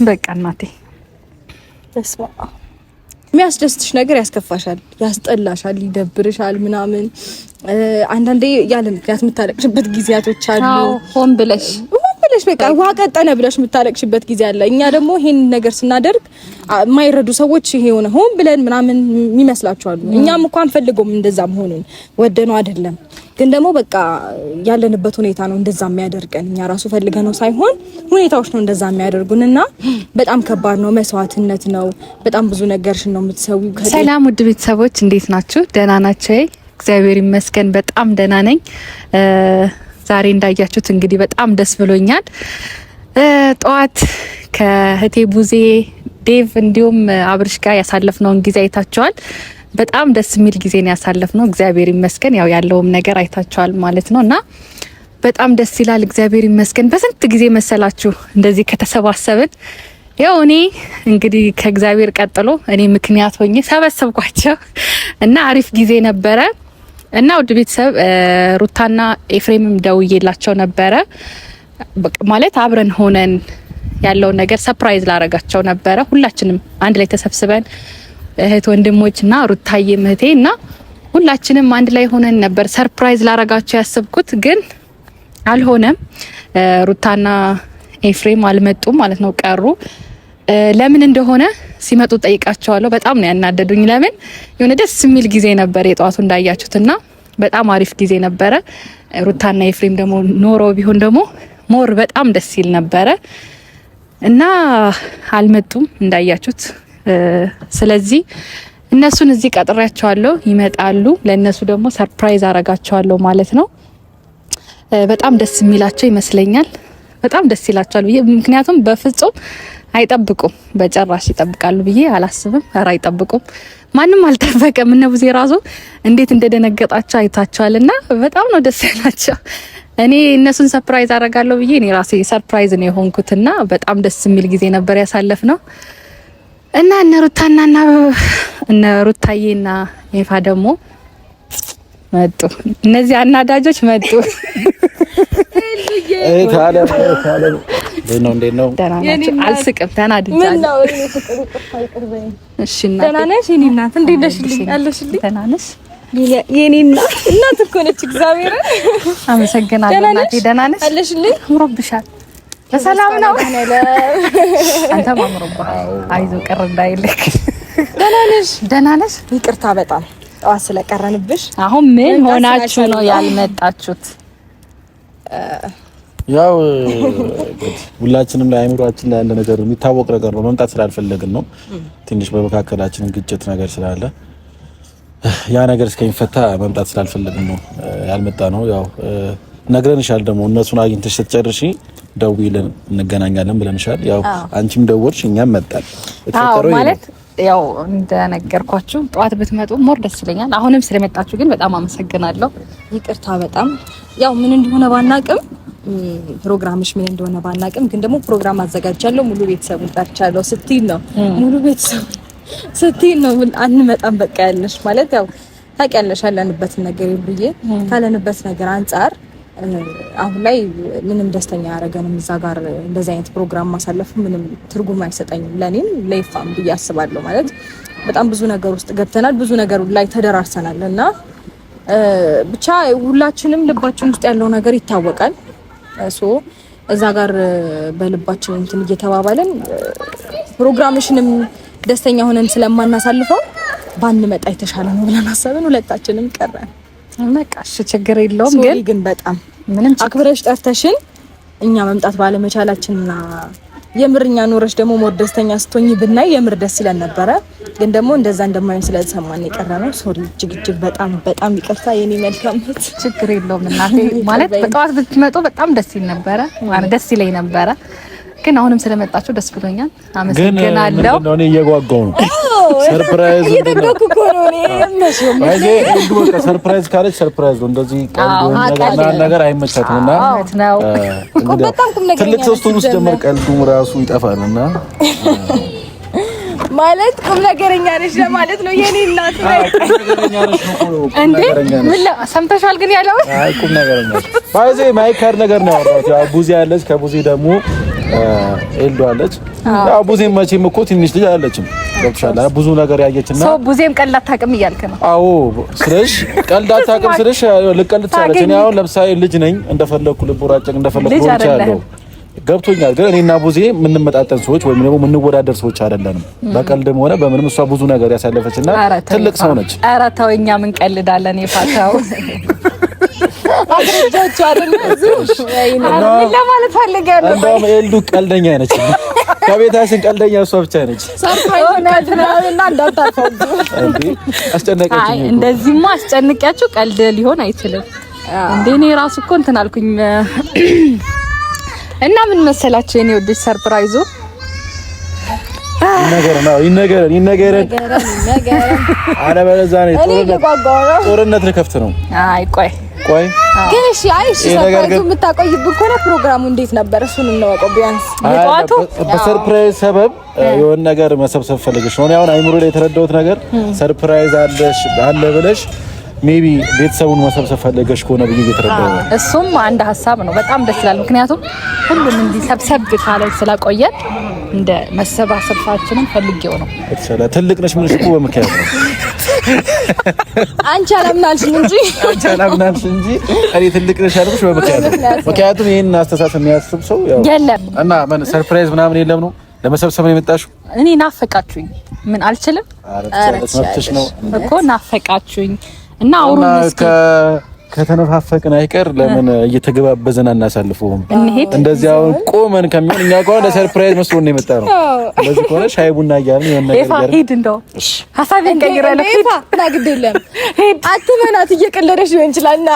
በቃ እናቴ ተስፋ የሚያስደስትሽ ነገር ያስከፋሻል፣ ያስጠላሻል፣ ይደብርሻል ምናምን አንዳንዴ ያለ ምክንያት የምታለቅሽበት ጊዜያቶች አሉ። ሆን ብለሽ በቃ ውሃ ቀጠነ ብለሽ የምታለቅሽበት ጊዜ አለ። እኛ ደግሞ ይሄን ነገር ስናደርግ የማይረዱ ሰዎች ይሄ ሆነ ሆን ብለን ምናምን የሚመስላችኋል። እኛም እንኳን ፈልገውም እንደዛ መሆኑን ወደነው አይደለም፣ ግን ደግሞ በቃ ያለንበት ሁኔታ ነው እንደዛ የሚያደርገን። እኛ ራሱ ፈልገነው ሳይሆን ሁኔታዎች ነው እንደዛ የሚያደርጉንና በጣም ከባድ ነው። መስዋዕትነት ነው። በጣም ብዙ ነገርሽን ነው የምትሰዊው። ሰላም ውድ ቤተሰቦች እንዴት ናችሁ? ደህና ናችሁ? እግዚአብሔር ይመስገን በጣም ደህና ነኝ። ዛሬ እንዳያችሁት እንግዲህ በጣም ደስ ብሎኛል። ጧት ከህቴ ቡዜ ዴቭ እንዲሁም አብርሽ ጋር ያሳለፍነውን ጊዜ አይታችኋል። በጣም ደስ የሚል ጊዜ ነው ያሳለፍነው። እግዚአብሔር ይመስገን ያው ያለውም ነገር አይታችኋል ማለት ነውና በጣም ደስ ይላል። እግዚአብሔር ይመስገን። በስንት ጊዜ መሰላችሁ እንደዚህ ከተሰባሰብን። ያው እኔ እንግዲህ ከእግዚአብሔር ቀጥሎ እኔ ምክንያት ሆኜ ሰበሰብኳቸው እና አሪፍ ጊዜ ነበረ። እና ውድ ቤተሰብ ሩታና ኤፍሬምም ደውዬላቸው ነበረ። ማለት አብረን ሆነን ያለውን ነገር ሰርፕራይዝ ላረጋቸው ነበረ። ሁላችንም አንድ ላይ ተሰብስበን እህት ወንድሞችና ሩታዬም እህቴና ሁላችንም አንድ ላይ ሆነን ነበር ሰርፕራይዝ ላረጋቸው ያሰብኩት፣ ግን አልሆነም። ሩታና ኤፍሬም አልመጡም ማለት ነው፣ ቀሩ። ለምን እንደሆነ ሲመጡ ጠይቃቸዋለሁ። በጣም ነው ያናደዱኝ። ለምን የሆነ ደስ የሚል ጊዜ ነበር የጧቱ እንዳያችሁትና በጣም አሪፍ ጊዜ ነበረ። ሩታና ኤፍሬም ደግሞ ኖሮ ቢሆን ደግሞ ሞር በጣም ደስ ይል ነበረ እና አልመጡም እንዳያችሁት። ስለዚህ እነሱን እዚህ ቀጥሬያቸዋለሁ፣ ይመጣሉ። ለእነሱ ደግሞ ሰርፕራይዝ አረጋቸዋለሁ ማለት ነው። በጣም ደስ የሚላቸው ይመስለኛል። በጣም ደስ ይላቸዋል ብዬ ምክንያቱም በፍጹም አይጠብቁም፣ በጨራሽ ይጠብቃሉ ብዬ አላስብም። ኧረ አይጠብቁም፣ ማንም አልጠበቀም። እነ ቡዜ ራሱ እንዴት እንደደነገጣቸው አይታቸዋልና በጣም ነው ደስ ያላቸው። እኔ እነሱን ሰርፕራይዝ አረጋለሁ ብዬ እኔ ራሴ ሰርፕራይዝ ነው የሆንኩትና በጣም ደስ የሚል ጊዜ ነበር ያሳለፍነው እና እነ ሩታዬና ኤፋ ደግሞ መጡ። እነዚህ አናዳጆች መጡ። ካለ እንዴት ነው? አልስቅም፣ ተናድጃለሁ። ምን ነው እኔ ፍቅር ይቅርበኝ። እሺ እናቴ ደህና ነሽ? የኔ እናት እንዴት ነሽልኝ? አለሽልኝ? ደህና ነሽ? የኔ እናት እኮ ነች። እግዚአብሔር አመሰግናለሁ እናቴ። ደህና ነሽ? አለሽልኝ? አምሮብሻል። በሰላም ነው? አንተ አምሮብሃል። አይዞህ ቅር እንዳይልክ። ደህና ነሽ? ደህና ነሽ? ይቅርታ በጣም ጠዋት ስለቀረንብሽ። አሁን ምን ሆናችሁ ነው ያልመጣችሁት? ያው ሁላችንም ላይ አይምሮአችን ላይ ያለ ነገር የሚታወቅ ነገር ነው። መምጣት ስላልፈለግን ነው። ትንሽ በመካከላችን ግጭት ነገር ስላለ ያ ነገር እስከሚፈታ መምጣት ስላልፈለግን ነው ያልመጣ ነው። ያው ነግረንሻል። ደግሞ እነሱን አግኝተሽ ስትጨርሺ ደውይልን እንገናኛለን ብለንሻል። ያው አንቺም ደወልሽ፣ እኛም መጣን። አዎ ማለት ያው እንደነገርኳችሁ ጠዋት ብትመጡ ሞር ደስ ይለኛል። አሁንም ስለመጣችሁ ግን በጣም አመሰግናለሁ። ይቅርታ በጣም ያው ምን እንደሆነ ባናቅም ፕሮግራምሽ ምን እንደሆነ ባናቅም ግን ደግሞ ፕሮግራም አዘጋጃለሁ ሙሉ ቤተሰቡን ጠርቻለሁ ስትይ ነው ሙሉ ቤተሰብ ስትይ ነው አንመጣም በቃ ያለሽ ማለት ያው ታውቂያለሽ ያለንበት ነገር ይብዬ ካለንበት ነገር አንፃር አሁን ላይ ምንም ደስተኛ ያረጋንም እዛ ጋር እንደዚህ አይነት ፕሮግራም ማሳለፉ ምንም ትርጉም አይሰጠኝም ለኔም ለይፋም ብዬ አስባለሁ። ማለት በጣም ብዙ ነገር ውስጥ ገብተናል፣ ብዙ ነገር ላይ ተደራርሰናልና ብቻ ሁላችንም ልባችን ውስጥ ያለው ነገር ይታወቃል። እዛ ጋር በልባችን እንትን እየተባባለን ፕሮግራምሽንም ደስተኛ ሆነን ስለማናሳልፈው ባንመጣ የተሻለ ነው ብለን አሰብን። ሁለታችንም ቀረን። በቃ እሺ ችግር የለውም። ግን በጣም ምንም አክብረሽ ጠርተሽን እኛ መምጣት ባለመቻላችንና የምርኛ ኖረሽ ደግሞ ሞር ደስተኛ ስትሆኚ ብናይ የምር ደስ ይለን ነበረ። ግን ደግሞ እንደዛ እንደማይሆን ስለተሰማን የቀረነው ሶሪ እጅግ በጣም ይቅርታ የኔ መልካምት። ችግር የለውም እናቴ። ማለት በጠዋት ብትመጡ በጣም ደስ ይል ነበረ፣ ማለት ደስ ይለኝ ነበረ። ግን አሁንም ስለመጣችሁ ደስ ብሎኛል። አመሰግናለሁ። ግን እኔ እየጓጓው ነው። ሰርፕራይዝ እየተደረኩ እኮ ነው እኔ የምሽው ማለት እንዱ በቃ ሰርፕራይዝ ካለች ሰርፕራይዝ ነው። እንደዚህ ቀልድ ነገር አይመቻትምና ነው ትልቅ ሶስቱን ውስጥ ጀመር ቀልዱ ራሱ ይጠፋልና ማለት ቁም ነገረኛ ነሽ ለማለት ነው የኔ እናት። ነገረኛ ነሽ ነው እንዴ? ምን ሰምተሻል? ግን ያለው አይ ቁም ነገረኛ ባይዜ ማይካር ነገር ነው ያወራው። ያው ቡዜ ያለች ከቡዜ ደግሞ ኤልዱ አለች። ያው ቡዜም መቼም እኮ ትንሽ ልጅ አለችም ገብቶሻል። ብዙ ነገር ያየችና ሰው ቡዜም ቀልድ አታውቅም እያልክ ነው? አዎ ስለሽ ቀልድ አታውቅም ስለሽ ልቀልድ ትችላለች። እኔ አሁን ለምሳሌ ልጅ ነኝ እንደፈለኩ ልቦራጨቅ እንደፈለኩ ልቦራጨቅ ገብቶኛል። ግን እኔና ቡዜ የምንመጣጠን ሰዎች ወይም ደግሞ የምንወዳደር ሰዎች አይደለንም። በቀልድም ሆነ በምንም እሷ ብዙ ነገር ያሳለፈችና ትልቅ ሰው ነች። ኧረ ተው እኛ ምን ቀልዳለን? የፋታው አግረጃችሁ አይደል? ምን ለማለት ፈልጋለሁ? እንደውም ኤልዱ ቀልደኛ ነች። ከቤታችን ቀልደኛ እሷ ብቻ ነች። ሰርፕራይዝ እንዳታፈው እንዴ አስጨነቀችኝ። እንደዚህማ አስጨንቂያችሁ ቀልድ ሊሆን አይችልም እንዴ። እኔ ራሱ እኮ እንትን አልኩኝ። እና ምን መሰላችሁ የኔ ወዲህ ሰርፕራይዙ ይነገረን አለበለዚያ ነው ጦርነት ልከፍት ነው። አይ ቆይ ግን እሺ፣ ሰርፕራይዙ የምታቆይብን ከሆነ ፕሮግራሙ እንዴት ነበር? እሱን እንወቀው ቢያንስ። የጧቱ በሰርፕራይዝ ሰበብ የሆነ ነገር መሰብሰብ ፈልገሽ ነው። አሁን አይምሮ ላይ የተረዳሁት ነገር ሰርፕራይዝ አለ ብለሽ ሜቢ ቤተሰቡን መሰብሰብ ፈልገሽ ከሆነ ብዬ እየተረዳሁ ነው። እሱም አንድ ሀሳብ ነው። በጣም ደስ ይላል። ምክንያቱም ሁሉም እንዲሰብሰብ ካለ ስላቆየን እንደ መሰባሰባችንን ፈልጌው ነው። ትልቅ ነሽ ምን እኮ በምክንያት ነው። አንቺ አላምናልሽም እንጂ እኔ ትልቅ ነሽ አልኩሽ በምክንያት ነው። ምክንያቱም ይሄን አስተሳሰብ የሚያስብ ሰው ያው የለም እና ምን ሰርፕራይዝ ምናምን የለም ነው ለመሰብሰብ ነው የመጣሽው። እኔ ናፈቃችሁኝ። ምን አልችልም መብትሽ ነው እኮ ናፈቃችሁኝ። እና አውሩን እስኪ ከተነፋፈቅን አይቀር ለምን እየተገባበዘን አናሳልፈውም? እንደዚህ አሁን ቆመን ከሚሆን እኛ ጋር ለሰርፕራይዝ መስሎን ነው የመጣነው። ስለዚህ ኮነ ሻይ ቡና እያልን የሆነ ነገር ሄድ እንደው ሐሳቤን ቀይራለሁ። ሄድ ግድ የለም አትመናት፣ እየቀለደሽ ሊሆን ይችላልና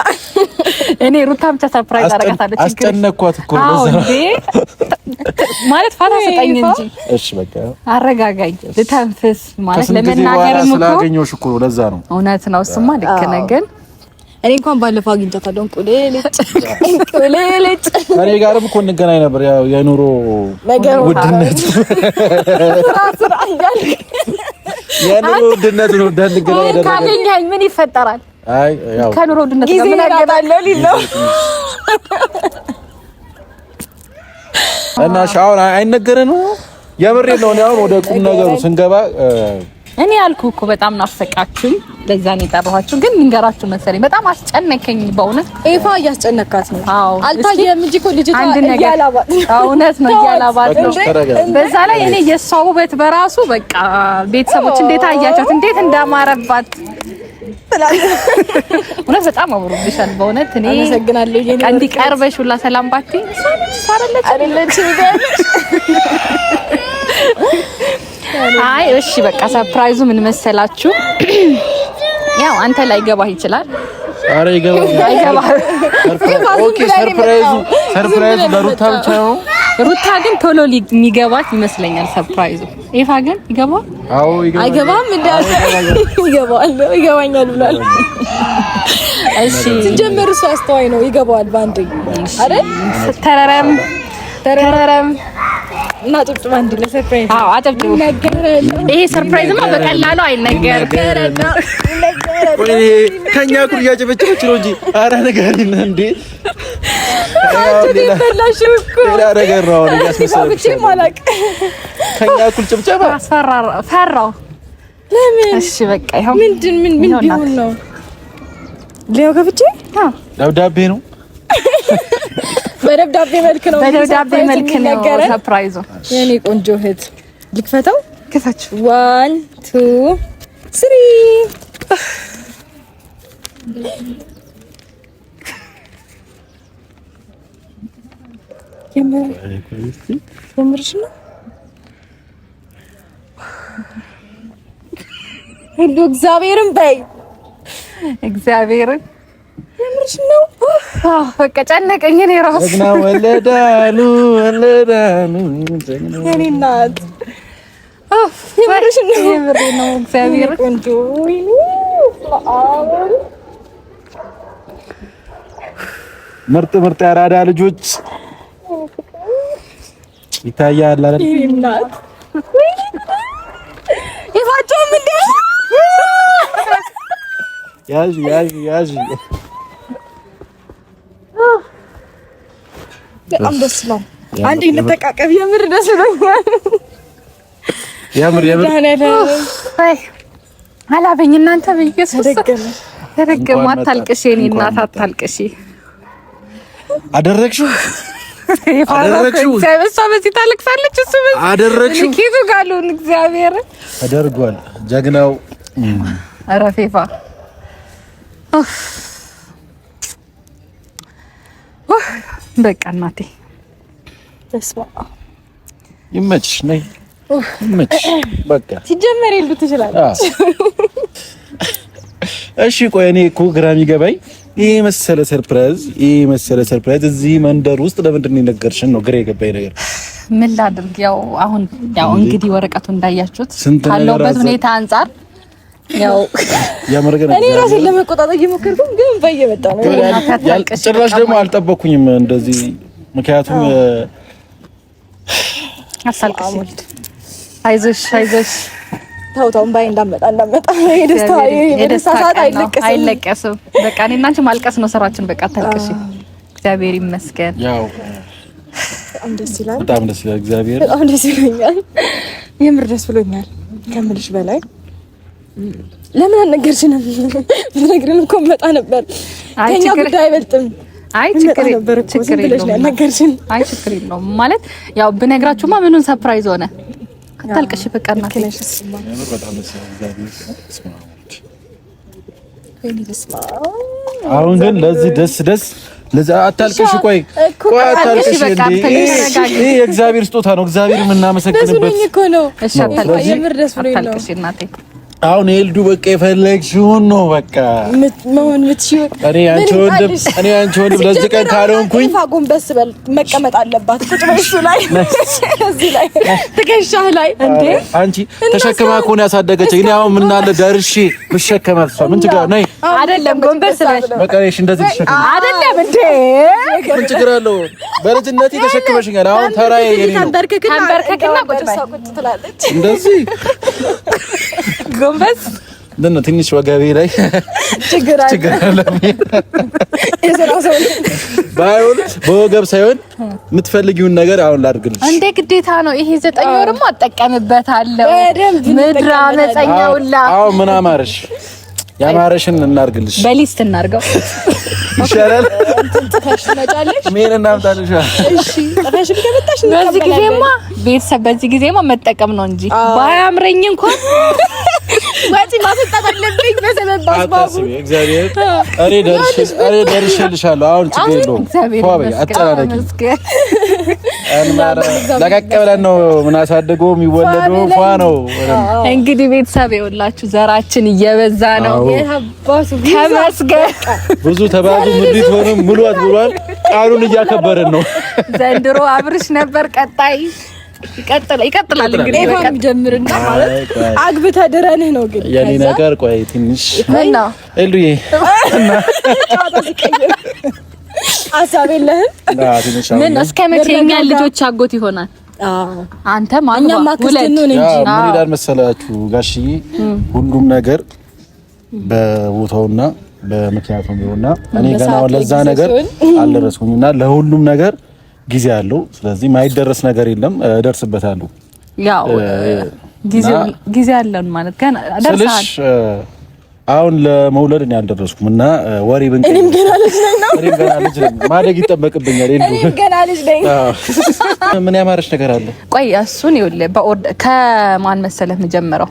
እኔ ሩታ ብቻ ሰርፕራይዝ አደረጋታለች። አስጨነቅኳት እኮ ማለት ፋታ ሰጠኝ እንጂ። እሺ በቃ አረጋጋኝ፣ ልተንፍስ ማለት ለመናገር ነው። ስላገኘሁሽ እኮ ነው፣ ለዛ ነው። እውነት ነው፣ እሱማ ልክ ነህ። ግን እኔ እንኳን ባለፈው አግኝቻታለሁ። ቁሌልጭ እኔ ጋርም እኮ እንገናኝ ነበር። ያው የኑሮ ውድነት የኑሮ ውድነት ነው እንዳንገናኝ ያደረገ። ካገኘኸኝ ምን ይፈጠራል? አይ ያው ከኑሮ ውድነት ጋር ምን አገናኘው ሊለው እና ሻውን አይነገረንም። የምሬ ነው። አሁን ወደ ቁም ነገሩ ስንገባ እኔ ያልኩህ እኮ በጣም ናፈቃችሁኝ፣ ለዛ ነው የጠራኋችሁ። ግን ልንገራችሁ መሰለኝ በጣም አስጨነቀኝ በእውነት። ኤፋ እያስጨነካት ነው። አዎ አልታየም እንጂ እኮ ልጅቷ እያላባት እውነት ነው፣ እያላባት ነው። በዛ ላይ እኔ የሷ ውበት በራሱ በቃ ቤተሰቦች እንዴት አያቻት፣ እንዴት እንዳማረባት እውነት በጣም አምሮብሻል በእውነት። እኔ አመሰግናለሁ። የኔ እንዲቀርበሽ ሁላ ሰላም ባቲ ሳረለች አይ እሺ በቃ ሰርፕራይዙ ምን መሰላችሁ? ያው አንተ ላይ ገባህ ይችላል። አረ ይገባህ። ኦኬ ሰርፕራይዙ ለሩታ ብቻ ነው። ሩታ ግን ቶሎ የሚገባት ይመስለኛል ሰርፕራይዙ። ኤፋ ግን ይገባው? አዎ ይገባል። አይገባም እንዴ? ይገባኛል ብሏል። እሺ ሲጀምር እሱ አስተዋይ ነው። ይገባዋል ባንዴ አይደል? ተረረም እና ጭብጭብ አንድ ለሰርፕራይዝ። አዎ አጨብጭቡ። ይሄ ሰርፕራይዝማ በቀላሉ አይነገርም። ወይ ከኛ ኩር ያጨበጨበች ነው እንጂ አረ ንገሪን እንዴ! ሌላ ነገር ነው ያስመሰለኝ። ከኛ ኩል ጭብጨባ ፈራው። ለምን? እሺ በቃ ይሄው ምን ቢሆን ነው? ሌው ከፍቼ ደብዳቤ ነው። በደብዳቤ መልክ ነው። በደብዳቤ መልክ ነው ሰርፕራይዙ። የኔ ቆንጆ እህት ልክፈተው። ክፈችው። 1 2 3 የምርሽ ነው? ሁሉ እግዚአብሔርን በይ እግዚአብሔርን የምርሽ ነው? በቃ ጨነቀኝ። እኔ ራሱ ጀግና ወለዳሉ የኔ እናት የምርሽ ነው? የምሬ ነው። እግዚአብሔርን ቆንጆ ምርጥ ያራዳ ልጆች ይታያል አይደል? እናት ይፋጨም እንዴ! ያዥ በጣም ደስ ይላል። አንዴ እንተቃቀብ። የምር ደስ ብሎኛል። የምር አይ አላበኝ እናንተ በኢየሱስ ተደገመ። አታልቅሽ የኔ እናት አታልቅሽ። አደረግሽው እሷ በዚህ ታለቅሳለች። እሱ አደረግሽው ኪቱ ጋሉን እግዚአብሔር አደርጓል። ጀግናው አረፌፋ በቃ እናቴ ተስፋ ይመችሽ ነይ ይመችሽ። በቃ ሲጀመር ይሉ ትችላለች። እሺ ቆይ እኔ እኮ ግራ የሚገባኝ ይሄ መሰለ ሰርፕራይዝ እዚህ መንደር ውስጥ ለምንድን ነው የነገርሽን ነው ግራ የገባኝ ነገር። ምን ላድርግ? ያው አሁን እንግዲህ ወረቀቱ እንዳያችሁት ካለውበት ሁኔታ አንፃር ያው እኔ ራሴን ለመቆጣጠር እየሞከርኩ ግን በየመጣ ነው። ጭራሽ ደግሞ አልጠበኩኝም እንደዚህ። ምክንያቱም አሳልቅሽ አይዞሽ ታውታው ባይ እንዳመጣ የደስታ ሰዓት አይለቀስም። በቃ እኔ እና አንቺ ማልቀስ ነው ስራችን። በቃ አታልቅሽ። እግዚአብሔር ይመስገን። ያው በጣም ደስ ይላል። እግዚአብሔር በጣም ደስ ይለኛል። የምር ደስ ብሎኛል ከምልሽ በላይ። ለምን አልነገርሽንም? ብትነግሪን እኮ መጣ ነበር። ከኛ ጉዳይ አይበልጥም። አይ ችግር የለውም ማለት ያው ብነግራችሁማ ምኑን ሰርፕራይዝ ሆነ። አታልቅሽ በቃ እናቴ። አሁን ግን ለዚህ ደስ ለዛ አታልቅሽ። ቆይ አታልቅሽ እንዴ! ይሄ የእግዚአብሔር ስጦታ ነው። እግዚአብሔር የምናመሰግንበት ደስ ብሎኝ እኮ ነው። እሺ አታልቅሽ፣ የምር ደስ ብሎኝ ነው። አታልቅሽ እናቴ። አሁን ኤልዱ በቃ የፈለግሽውን ነው በቃ መሆን ምትሽው። እኔ አንቺ ወንድም ለዚህ ቀን ካልሆንኩኝ ጎንበስ በል መቀመጥ አለባት። ቁጭ በል እሱ ላይ እዚህ ላይ ትከሻህ ላይ እንዴ! አንቺ ተሸክማ እኮ ነው ያሳደገችኝ። እኔ አሁን ምን አለ ደርሼ ብሸከማት እሷ ምን ችግር ነይ አይደለም። ጎንበስ በል በቃ እሺ፣ እንደዚህ ተሸክማ አይደለም እንዴ! ምን ችግር አለው? በልጅነቴ ተሸክመሽኛል። አሁን ተራዬ የኔ ነው። ተንበርከክና ቁጭ በል እንደዚህ ጎንበስ ደህና ትንሽ ወገቤ ላይ ችግር አለ። ባይሆን በወገብ ሳይሆን የምትፈልጊውን ነገር አሁን ላድርግልሽ እንዴ! ግዴታ ነው ይሄ። 9 ወርማ አጠቀምበታለሁ። ምድራ መጸኛውላ አዎ ምን አማረሽ? ያማረሽን እናርግልሽ። በሊስት እናርገው ይሻላል። ጥፋሽ መጫለሽ ምን እናምጣልሽ? እሺ ጥፋሽ ከመጣሽ በዚህ ጊዜማ ቤተሰብ በዚህ ጊዜማ መጠቀም ነው እንጂ ባያምረኝ እንኳን ወጪ ማስወጣት አለብኝ። በሰበብ ባስባቡ እግዚአብሔር እኔ ደርሼልሻለሁ። አሁን ችግር የለውም። ፏበይ አጨናነቂ ለቀቅ ብለን ነው ምን አሳድገው የሚወለደው ፏ ነው። እንግዲህ ቤተሰብ ይኸውላችሁ ዘራችን እየበዛ ነው። የታባሱ ተመስገን። ብዙ ተባዙ ምድሪት ሆነ ሙሉት ብሏል። ቃሉን እያከበርን ነው። ዘንድሮ አብርሽ ነበር። ቀጣይ ይቀጥላል። እንግዲህ በቃ ጀምርና ማለት አግብተህ ድረንህ ነው። ግን የኔ ነገር ቆይ ትንሽ እና ኤሉዬ እና ጫታ ሲቀየር አሳብ የለህም። ምን እስከ መቼ የኛ ልጆች አጎት ይሆናል? አንተ ማግባ ሁለት ምን ይላል መሰላችሁ ጋሽዬ፣ ሁሉም ነገር በቦታውና በምክንያቱ ነውና እኔ ገና ለዛ ነገር አልደረስኩኝና ለሁሉም ነገር ጊዜ አለው። ስለዚህ ማይደረስ ነገር የለም፣ እደርስበታለሁ። ያው ጊዜ አለን ማለት ገና ደርሰሃል። አሁን ለመውለድ እኔ አልደረስኩም እና ወሬ ብንቀር እኔም ገና ልጅ ነኝ። ማደግ ይጠበቅብኛል። እኔም ገና ልጅ ነኝ። ምን ያማረሽ ነገር አለ? ቆይ እሱን ይኸውልህ ከማን መሰለህ የምጀምረው?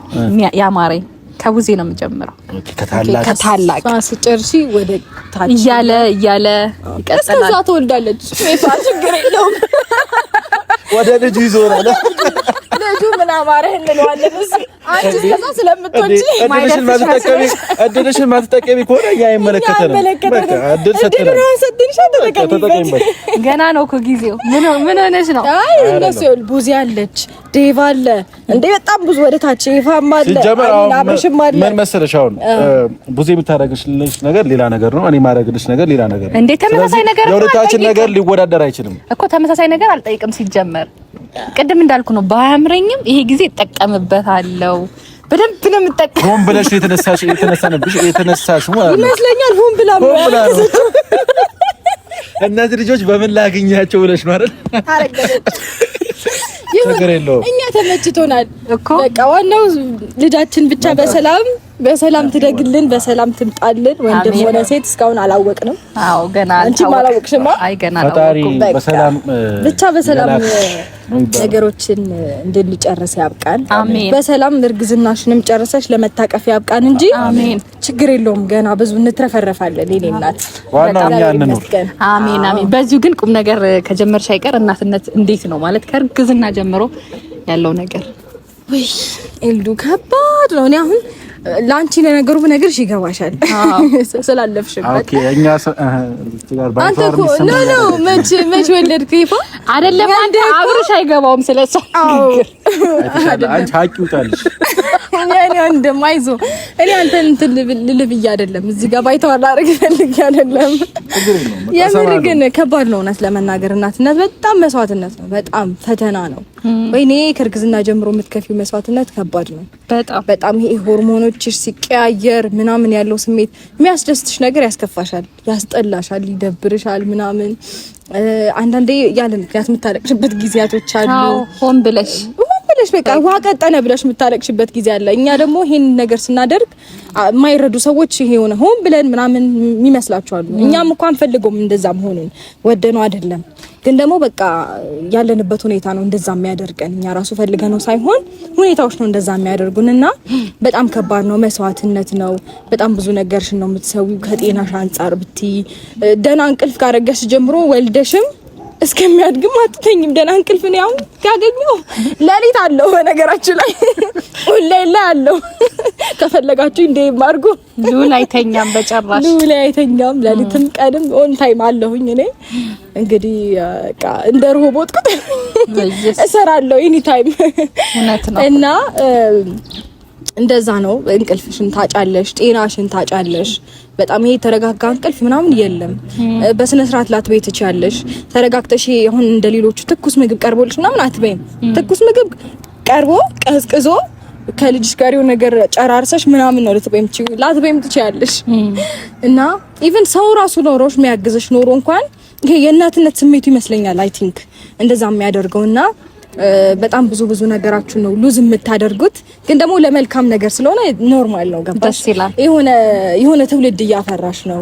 ያማረኝ ከቡዜ ነው የምጀምረው። ከታላቅ ስጨርሺ ወደ ታች እያለ ይቀጥላል። እስከዛ ትወልዳለች። ችግር የለውም። ወደ ልጁ ይዞራል። ልጁ ምን አማረህ እንለዋለን። አንቺ እስከዛ ስለምትወጪ እድልሽን ማትጠቀሚ ከሆነ ያ አይመለከተንም። በቃ እድል ሰጥተናል። ገና ነው እኮ ጊዜው። ምን ሆነሽ ነው? አይ እነሱ ይኸውልህ ቡዜ አለች፣ ዴቭ አለ እንዴ በጣም ብዙ ወደ ታች ይፋም አለ። አብሽም አለ። ምን መሰለሽ አሁን ቡዜ የምታደርግልሽ ነገር ሌላ ነገር ነው። እኔ ማድረግልሽ ነገር ሌላ ነገር ነው። እንዴ ተመሳሳይ ነገር ነው። የሁለታችን ነገር ሊወዳደር አይችልም እኮ። ተመሳሳይ ነገር አልጠይቅም ሲጀመር። ቅድም እንዳልኩ ነው። ባያምረኝም ይሄ ጊዜ እጠቀምበታለሁ። በደንብ ነው የምጠቀም። ሆን ብለሽ የተነሳሽው ይመስለኛል። ሆን ብላ እነዚህ ልጆች በምን ላገኛቸው ብለሽ ነው አይደል? ችግር የለውም እኛ ተመችቶናል እኮ በቃ ዋናው ልጃችን ብቻ በሰላም ትደግልን፣ በሰላም ትምጣልን። ወንድም ሆነ ሴት እስካሁን አላወቅንም። አዎ ገና አንቺም አላወቅሽማ። አይ ገና ፈጣሪ በሰላም ነገሮችን እንድንጨርስ ያብቃን። አሜን። በሰላም እርግዝናሽንም ጨርሰሽ ለመታቀፍ ያብቃን እንጂ አሜን። ችግር የለውም ገና ብዙ እንትረፈረፋለን። የኔ እናት ዋናው እኛ እንኑር። አሜን አሜን። በዚሁ ግን ቁም ነገር ከጀመርሽ አይቀር እናትነት እንዴት ነው ማለት ከእርግዝና ጀምሮ ያለው ነገር? ወይ ኤልዱ ከባድ ነው። እኔ አሁን ላንቺ ለነገሩ በነገርሽ ይገባሻል ስላለፍሽበት። ኦኬ እኛ አንተ እኮ ኖ መች ወለድክ ይፋ አይደለም አንተ አብርሽ አይገባውም ስለሷ አንቺ ሀቂውታለሽ እኔ እንደማይዞ እኔ አንተን እንትን ልልብዬ አይደለም እዚህ ጋር ባይተዋር ላደርግ ፈልጌ አይደለም። የምር ግን ከባድ ነው እውነት ለመናገር እናትነት በጣም መስዋዕትነት ነው፣ በጣም ፈተና ነው። ወይኔ ከእርግዝና ጀምሮ የምትከፊው መስዋዕትነት ከባድ ነው በጣም ይሄ ሆርሞኖችሽ ሲቀያየር ምናምን ያለው ስሜት የሚያስደስትሽ ነገር ያስከፋሻል፣ ያስጠላሻል፣ ይደብርሻል ምናምን አንዳንዴ ያለ ምክንያት የምታለቅሽበት ጊዜያቶች አሉ። ሆን ብለሽ በቃ ውሃ ቀጠነ ብለሽ የምታለቅሽበት ጊዜ አለ። እኛ ደግሞ ይሄን ነገር ስናደርግ የማይረዱ ሰዎች ይሄ ሆነ ሆን ብለን ምናምን የሚመስላቸው አሉ። እኛም እንኳን ፈልገውም እንደዛ መሆኑን ወደነው አይደለም፣ ግን ደግሞ በቃ ያለንበት ሁኔታ ነው እንደዛ የሚያደርገን። እኛ ራሱ ፈልገነው ሳይሆን ሁኔታዎች ነው እንደዛ የሚያደርጉንና በጣም ከባድ ነው፣ መስዋዕትነት ነው። በጣም ብዙ ነገርሽን ነው የምትሰዊው። ከጤናሽ አንፃር ብትይ ደህና እንቅልፍ ካረገሽ ጀምሮ ወልደሽም እስከሚያድግም አትተኝም። ደህና እንቅልፍ ነው ያው ያገኘው ለሊት አለው በነገራችን ላይ ሁሌ አለው። ከፈለጋችሁ እንደ ማርጎ ሉል አይተኛም፣ በጨራሽ ሉል አይተኛም። ለሊትም ቀንም ኦን ታይም አለሁኝ እኔ እንግዲህ በቃ እንደ ሮቦት እሰራለሁ ኤኒ ታይም እውነት ነው እና እንደዛ ነው። እንቅልፍሽን ታጫለሽ፣ ጤናሽን ታጫለሽ። በጣም ይሄ ተረጋጋ እንቅልፍ ምናምን የለም። በስነ ስርዓት ላትበይ ትችያለሽ። ተረጋግተሽ አሁን እንደሌሎቹ ትኩስ ምግብ ቀርቦልሽ ምናምን አትበይም። ትኩስ ምግብ ቀርቦ ቀዝቅዞ ከልጅሽ ጋር የሆነ ነገር ጨራርሰሽ ምናምን ነው ላትበይም ትችያለሽ። እና ኢቭን ሰው ራሱ ኖሮሽ የሚያግዝሽ ኖሮ እንኳን ይሄ የእናትነት ስሜቱ ይመስለኛል አይ ቲንክ እንደዛ የሚያደርገውና በጣም ብዙ ነገራችሁ ነው ሉዝ የምታደርጉት፣ ግን ደግሞ ለመልካም ነገር ስለሆነ ኖርማል ነው። ገባሽ? የሆነ ትውልድ እያፈራሽ ነው።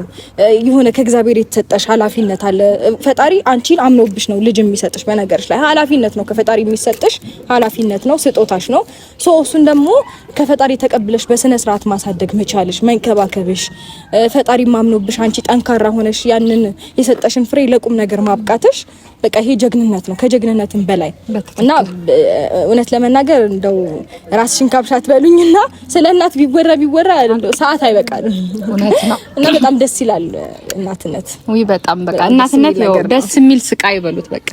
የሆነ ከእግዚአብሔር የተሰጠሽ ኃላፊነት አለ። ፈጣሪ አንቺን አምኖብሽ ነው ልጅ የሚሰጥሽ። በነገርሽ ላይ ኃላፊነት ነው ከፈጣሪ የሚሰጥሽ ኃላፊነት ነው፣ ስጦታሽ ነው። እሱን ደግሞ ከፈጣሪ ተቀብለሽ በስነ ስርዓት ማሳደግ መቻልሽ፣ መንከባከብሽ፣ ፈጣሪ ማምኖብሽ አንቺ ጠንካራ ሆነሽ ያንን የሰጠሽን ፍሬ ለቁም ነገር ማብቃትሽ በቃ ይሄ ጀግንነት ነው፣ ከጀግንነትም በላይ እና እውነት ለመናገር እንደው ራስሽን ካብሻት በሉኝና ስለ እናት ቢወራ ሰዓት አይበቃልም። እውነት ነው እና በጣም ደስ ይላል እናትነት። ወይ በጣም በቃ እናትነት ነው ደስ የሚል ስቃይ በሉት በቃ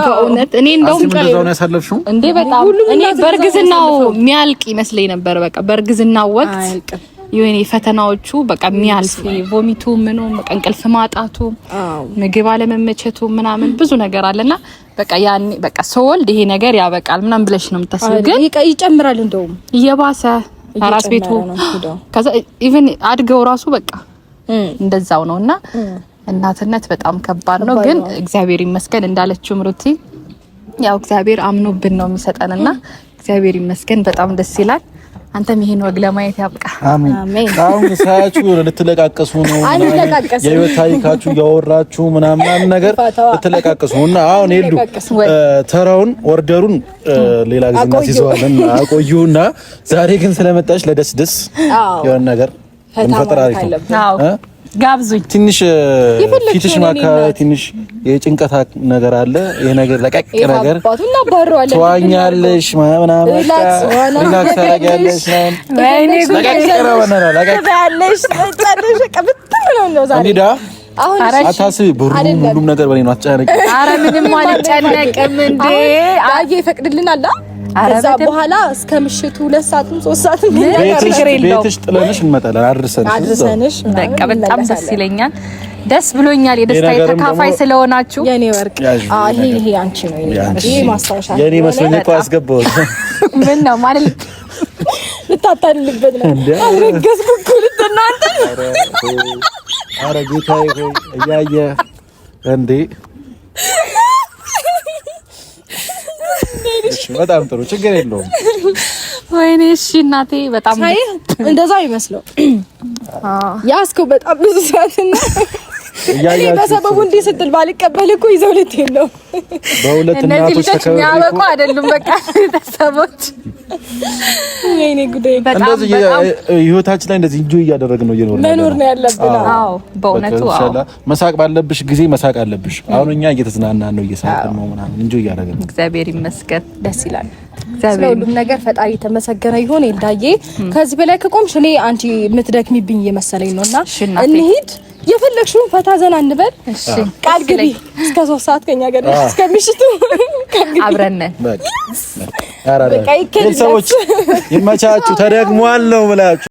በእውነት እኔ እንደውም እንደዛው ነው ያሳለፍሽው እንዴ? በጣም እኔ በእርግዝናው የሚያልቅ ይመስለኝ ነበር። በቃ በእርግዝናው ወቅት የኔ ፈተናዎቹ በቃ የሚያልፍ ቮሚቱ ምኑ በቃ እንቅልፍ ማጣቱ ምግብ አለመመቸቱ ምናምን ብዙ ነገር አለና በቃ ያኔ በቃ ሰወልድ ይሄ ነገር ያበቃል ምናምን ብለሽ ነው የምታስበው። ግን ይጨምራል እንደውም እየባሰ አራስ ቤቱ ከዛ ኢቭን አድገው ራሱ በቃ እንደዛው ነውና እናትነት በጣም ከባድ ነው። ግን እግዚአብሔር ይመስገን እንዳለችው ምሩቲ ያው እግዚአብሔር አምኖብን ነው የሚሰጠንና እግዚአብሔር ይመስገን በጣም ደስ ይላል። አንተም ይሄን ወግ ለማየት ያብቃ። አሜን። አሁን ሳያችሁ ልትለቃቀሱ ነው፣ የህይወት ታሪካችሁ ያወራችሁ ምናምን ነገር ልትለቃቀሱ እና አሁን ሄዱ ተራውን ኦርደሩን ሌላ ጊዜ እናስይዘዋለን። አቆዩና ዛሬ ግን ስለመጣሽ ለደስደስ የሆነ ነገር እንፈጥር አሪፍ ነው። ጋብዙኝ። ትንሽ ፊትሽ ማካ ትንሽ የጭንቀት ነገር አለ። ይሄ ነገር ለቀቅ ነገር ተዋኛለሽ ምናምን ሪላክስ ታደርጊያለሽ አታስቢ። ሁሉም ነገር በኔ ነው። አትጨነቂ። ኧረ ምንም አልጨነቅም እንዴ አየ ይፈቅድልናል። ከዛ በኋላ እስከ ምሽቱ 2 ሰዓትም 3 ሰዓትም ቤትሽ ጥለንሽ እንመጣለን። አድርሰንሽ በቃ በጣም ደስ ይለኛል። ደስ ብሎኛል። የደስታ ተካፋይ ስለሆናችሁ የኔ ወርቅ። ይሄ አንቺ ነው። ይሄ ማስታወሻ የኔ መስሎኝ እኮ አስገባሁት። ምን ነው ማለት ልታታልልበት ነው። አረገዝኩ እኮ ልትናንተ። ኧረ ጌታዬ ሆይ እያየ እንዴ በጣም ጥሩ ችግር የለውም። ወይኔ እሺ እናቴ በጣም እንደዛ ይመስለው ያስከው በጣም ብዙ ሰዓትና በሰበቡ እንዲህ ስትል ባልቀበል እኮ ይዘው ልትሄድ ነው። በሁለት እናቶች ተከበሩ አይደሉም በቃ ተሰቦች ወይኔ ጉዴ እንደዚህ ህይወታችን ላይ እንደዚህ ኢንጆይ እያደረግን ነው መኖር ነው ያለብን። አዎ በእውነቱ መሳቅ ባለብሽ ጊዜ መሳቅ አለብሽ። አሁን እኛ እየተዝናናን ነው እየሳቅን ነው ምናምን ኢንጆይ እያደረግን ነው። እግዚአብሔር ይመስገን ደስ ይላል። ስለሁሉም ነገር ፈጣሪ ተመሰገነ ይሁን። እንዳዬ ከዚህ በላይ ከቆምሽ እኔ አንቺ የምትደክሚብኝ እየመሰለኝ ነውና እንሂድ። የፈለግሽውን ፈታ ዘና እንበል። እሺ ቃል ግቢ እስከ 3 ሰዓት ከኛ ጋር እስከምሽቱ አብረን ነን። በቃ ሰዎች ይመቻችሁ። ተደግሟል ነው ብላችሁ